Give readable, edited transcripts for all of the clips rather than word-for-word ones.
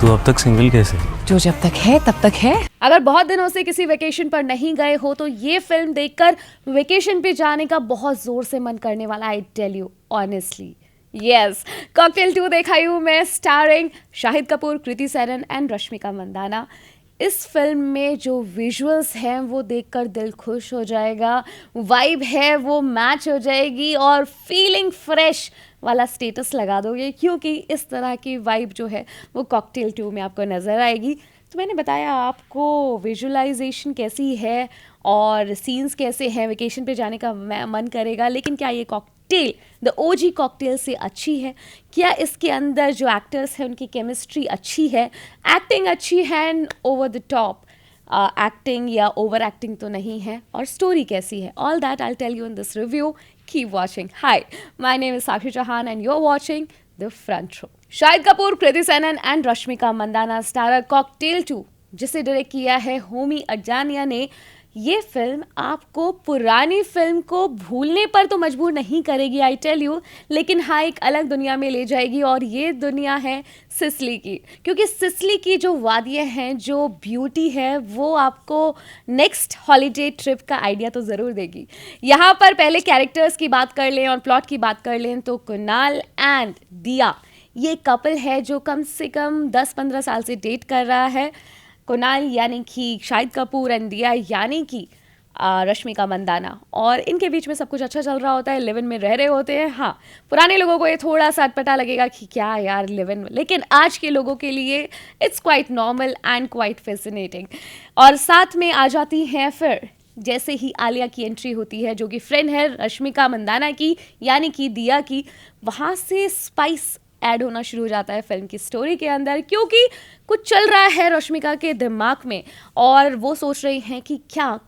तू अब तक सिंगल कैसे? जो जब तक है तब तक है। अगर बहुत दिनों से किसी वेकेशन पर नहीं गए हो तो ये फिल्म देखकर वेकेशन पे जाने का बहुत जोर से मन करने वाला, I tell you honestly. Yes, cocktail 2 देखा हूँ मैं, स्टारिंग शाहिद कपूर, कृति सेनन एंड रश्मिका मंदाना। इस फिल्म में जो विजुअल्स हैं वो देखकर दिल खुश हो जाएगा, वाइब है वो मैच हो जाएगी और फीलिंग फ्रेश वाला स्टेटस लगा दोगे, क्योंकि इस तरह की वाइब जो है वो कॉकटेल 2 में आपको नज़र आएगी। तो मैंने बताया आपको विजुअलाइजेशन कैसी है और सीन्स कैसे हैं, वेकेशन पे जाने का मन करेगा। लेकिन क्या ये कॉकटेल द ओजी कॉकटेल से अच्छी है? क्या इसके अंदर जो एक्टर्स हैं उनकी केमिस्ट्री अच्छी है, एक्टिंग अच्छी है and over the top acting या ओवर एक्टिंग तो नहीं है, और स्टोरी कैसी है? All that I tell you in this review. Keep watching. Hi, my name is Sakshi Chauhan and you're watching The Front Row. Shahid Kapoor, Kriti Sanon and Rashmika Mandanna starrer cocktail 2, जिसे direct किया है होमी अडजानिया ने, ये फिल्म आपको पुरानी फिल्म को भूलने पर तो मजबूर नहीं करेगी, आई टेल यू, लेकिन हाँ एक अलग दुनिया में ले जाएगी। और ये दुनिया है सिसली की, क्योंकि सिसली की जो वादियाँ हैं, जो ब्यूटी है, वो आपको नेक्स्ट हॉलीडे ट्रिप का आइडिया तो ज़रूर देगी। यहाँ पर पहले कैरेक्टर्स की बात कर लें और प्लॉट की बात कर लें तो कुणाल एंड दिया ये कपल है जो कम से कम 10-15 साल से डेट कर रहा है। कुणाल यानी कि शाहिद कपूर एंड दिया यानी कि रश्मिका मंदाना, और इनके बीच में सब कुछ अच्छा चल रहा होता है, लिव इन में रह रहे होते हैं। हाँ, पुराने लोगों को ये थोड़ा सा अटपटा लगेगा कि क्या यार लिव इन, लेकिन आज के लोगों के लिए it's quite normal and quite fascinating. और साथ में आ जाती हैं फिर जैसे ही आलिया की एंट्री होती है, जो कि फ्रेंड है रश्मिका मंदाना की यानी कि दिया की, वहाँ से स्पाइस ऐड होना शुरू हो जाता है फिल्म की स्टोरी के अंदर, क्योंकि कुछ चल रहा है रश्मिका के दिमाग में और वो सोच रही हैं कि क्या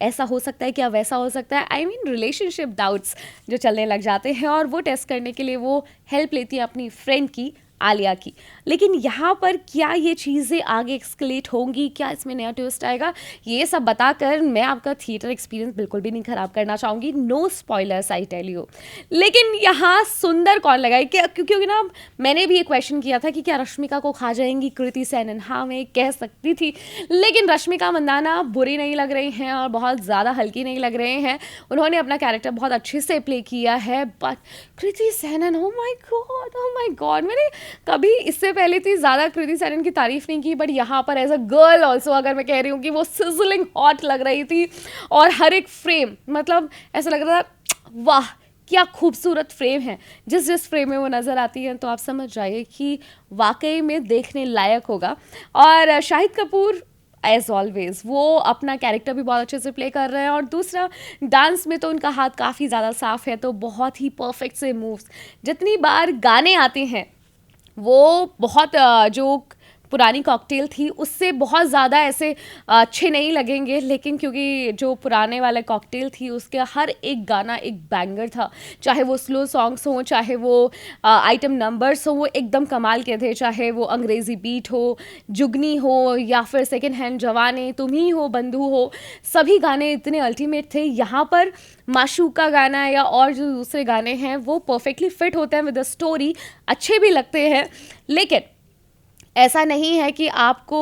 ऐसा हो सकता है, क्या वैसा हो सकता है। आई मीन रिलेशनशिप डाउट्स जो चलने लग जाते हैं, और वो टेस्ट करने के लिए वो हेल्प लेती है अपनी फ्रेंड की, आलिया की। लेकिन यहाँ पर क्या ये चीज़ें आगे एक्सक्लेट होंगी, क्या इसमें नया ट्विस्ट आएगा, ये सब बताकर मैं आपका थिएटर एक्सपीरियंस बिल्कुल भी नहीं ख़राब करना चाहूँगी। No spoilers I tell you. लेकिन यहाँ सुंदर कौन लगाए, क्या क्योंकि ना मैंने भी ये क्वेश्चन किया था कि क्या रश्मिका को खा जाएंगी कृति सेनन। हाँ, मैं कह सकती थी, लेकिन रश्मिका मंदाना बुरी नहीं लग रही हैं और बहुत ज़्यादा हल्की नहीं लग रहे हैं। उन्होंने अपना कैरेक्टर बहुत अच्छे से प्ले किया है। But Kriti Sanon, oh my God, मैंने कभी इससे पहले तो ज़्यादा कृति सेनन की तारीफ नहीं की, बट यहाँ पर एज अ गर्ल ऑल्सो अगर मैं कह रही हूँ कि वो सिजलिंग हॉट लग रही थी। और हर एक फ्रेम, मतलब ऐसा लग रहा था वाह क्या खूबसूरत फ्रेम है। जिस फ्रेम में वो नज़र आती है तो आप समझ जाइए कि वाकई में देखने लायक होगा। और शाहिद कपूर एज ऑलवेज वो अपना कैरेक्टर भी बहुत अच्छे से प्ले कर रहे हैं, और दूसरा डांस में तो उनका हाथ काफ़ी ज़्यादा साफ है, तो बहुत ही परफेक्ट से मूव्स। जितनी बार गाने आते हैं वो बहुत जो पुरानी कॉकटेल थी उससे बहुत ज़्यादा ऐसे अच्छे नहीं लगेंगे, लेकिन क्योंकि जो पुराने वाला कॉकटेल थी उसके हर एक गाना एक बैंगर था, चाहे वो स्लो सॉन्ग्स हों, चाहे वो आइटम नंबर्स हों, वो एकदम कमाल के थे। चाहे वो अंग्रेज़ी बीट हो, जुगनी हो, या फिर सेकेंड हैंड जवाने, तुम ही हो, बंधु हो, सभी गाने इतने अल्टीमेट थे। यहाँ पर माशूका गाना या और जो दूसरे गाने हैं वो परफेक्टली फिट होते हैं विद द स्टोरी, अच्छे भी लगते हैं। लेकिन ऐसा नहीं है कि आपको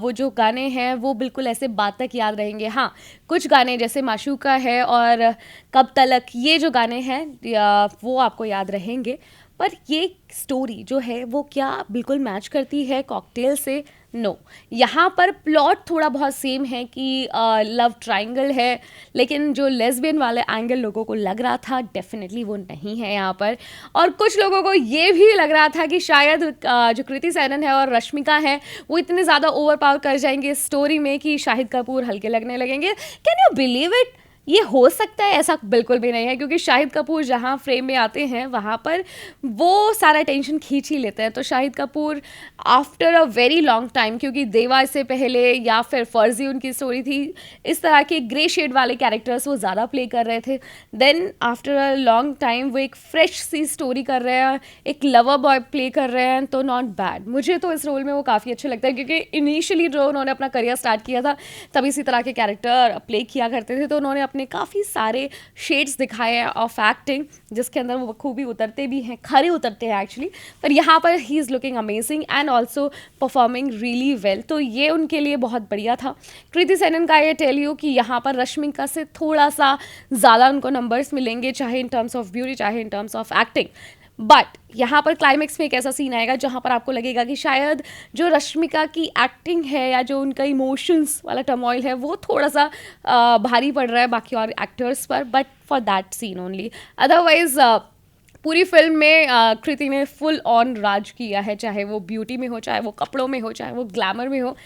वो जो गाने हैं वो बिल्कुल ऐसे बात तक याद रहेंगे। हाँ, कुछ गाने जैसे माशूका है और कब तलक, ये जो गाने हैं वो आपको याद रहेंगे, पर ये स्टोरी जो है वो क्या बिल्कुल मैच करती है कॉकटेल से? नो। यहाँ पर प्लॉट थोड़ा बहुत सेम है कि लव ट्रायंगल है, लेकिन जो लेस्बियन वाले एंगल लोगों को लग रहा था डेफिनेटली वो नहीं है यहाँ पर। और कुछ लोगों को ये भी लग रहा था कि शायद जो कृति सेनन है और रश्मिका है वो इतने ज़्यादा ओवर पावर कर जाएंगे स्टोरी में कि शाहिद कपूर हल्के लगने लगेंगे। Can you believe it? ये हो सकता है? ऐसा बिल्कुल भी नहीं है, क्योंकि शाहिद कपूर जहाँ फ्रेम में आते हैं वहाँ पर वो सारा टेंशन खींच ही लेते हैं। तो Shahid Kapoor after a very long time, क्योंकि देवा से पहले या फिर फर्जी उनकी स्टोरी थी, इस तरह के ग्रे शेड वाले कैरेक्टर्स वो ज़्यादा प्ले कर रहे थे। Then after a long time वो एक फ्रेश सी स्टोरी कर रहे हैं, एक लवर बॉय प्ले कर रहे हैं, तो नॉट बैड। मुझे तो इस रोल में वो काफ़ी अच्छा लगता है, क्योंकि इनिशियली जो उन्होंने अपना करियर स्टार्ट किया था तब इसी तरह के कैरेक्टर प्ले किया करते थे, तो उन्होंने अपने ने काफ़ी सारे शेड्स दिखाए हैं ऑफ एक्टिंग, जिसके अंदर वो बखूबी उतरते भी हैं, खरे उतरते हैं एक्चुअली, पर यहाँ पर he is looking amazing and also performing really well, तो ये उनके लिए बहुत बढ़िया था। कृति सेनन का ये टेल यू कि यहाँ पर रश्मिका से थोड़ा सा ज़्यादा उनको नंबर्स मिलेंगे, चाहे इन टर्म्स ऑफ ब्यूटी चाहे in terms of acting, but यहाँ पर क्लाइमेक्स में एक ऐसा सीन आएगा जहाँ पर आपको लगेगा कि शायद जो रश्मिका की एक्टिंग है या जो उनका इमोशंस वाला टर्मोइल है वो थोड़ा सा भारी पड़ रहा है बाकी और एक्टर्स पर, but for that seen only. Otherwise पूरी फिल्म में कृति ने फुल ऑन राज किया है, चाहे वो ब्यूटी में हो, चाहे वो कपड़ों में हो, चाहे वो ग्लैमर में हो,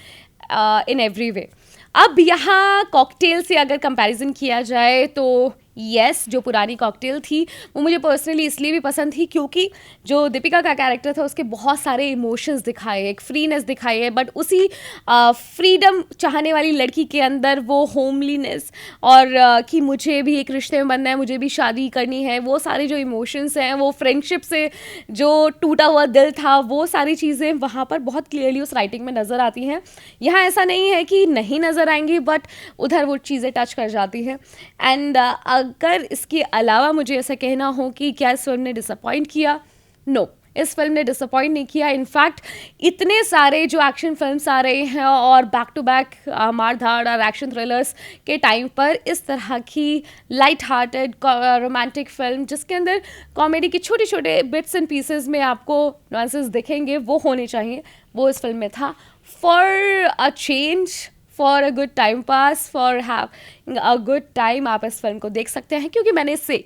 इन एवरी वे। अब यहाँ कॉकटेल से अगर कंपैरिजन किया जाए तो येस, जो पुरानी कॉकटेल थी वो मुझे पर्सनली इसलिए भी पसंद थी क्योंकि जो दीपिका का कैरेक्टर था उसके बहुत सारे इमोशंस दिखाए, एक फ्रीनेस दिखाई है, बट उसी फ्रीडम चाहने वाली लड़की के अंदर वो होमलीनेस और कि मुझे भी एक रिश्ते में बनना है, मुझे भी शादी करनी है, वो सारे जो इमोशंस हैं, वो फ्रेंडशिप से जो टूटा हुआ दिल था, वो सारी चीज़ें वहाँ पर बहुत क्लियरली उस राइटिंग में नज़र आती हैं। यहाँ ऐसा नहीं है कि नहीं नज़र आएंगी, बट उधर वो चीज़ें टच कर जाती हैं। एंड अगर इसके अलावा मुझे ऐसा कहना हो कि क्या इस फिल्म ने डिसअपॉइंट किया, नो, इस फिल्म ने डिसअपॉइंट नहीं किया। इनफैक्ट इतने सारे जो एक्शन फिल्म्स आ रहे हैं और बैक टू बैक मार धाड़ और एक्शन थ्रिलर्स के टाइम पर इस तरह की लाइट हार्टेड रोमांटिक फिल्म जिसके अंदर कॉमेडी के छोटे छोटे बिट्स एंड पीसेस में आपको नुआंसेस दिखेंगे, वो होने चाहिए, वो इस फिल्म में था। For a change, for a good time pass, for have a good time आप इस फिल्म को देख सकते हैं, क्योंकि मैंने इसे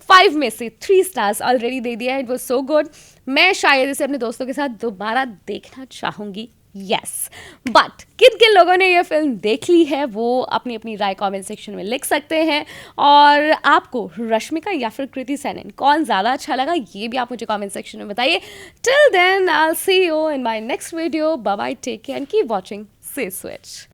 5 में से 3 स्टार्स ऑलरेडी दे दिया है। It was so good. मैं शायद इसे अपने दोस्तों के साथ दोबारा देखना चाहूँगी, यस। बट किन किन लोगों ने ये फिल्म देख ली है वो अपनी अपनी राय कमेंट सेक्शन में लिख सकते हैं, और आपको रश्मिका या फिर कृति सेनन कौन ज़्यादा अच्छा लगा ये भी आप मुझे कमेंट सेक्शन में बताइए। Till then I will see you in my next video. Bye bye, take care and keep watching से स्विच।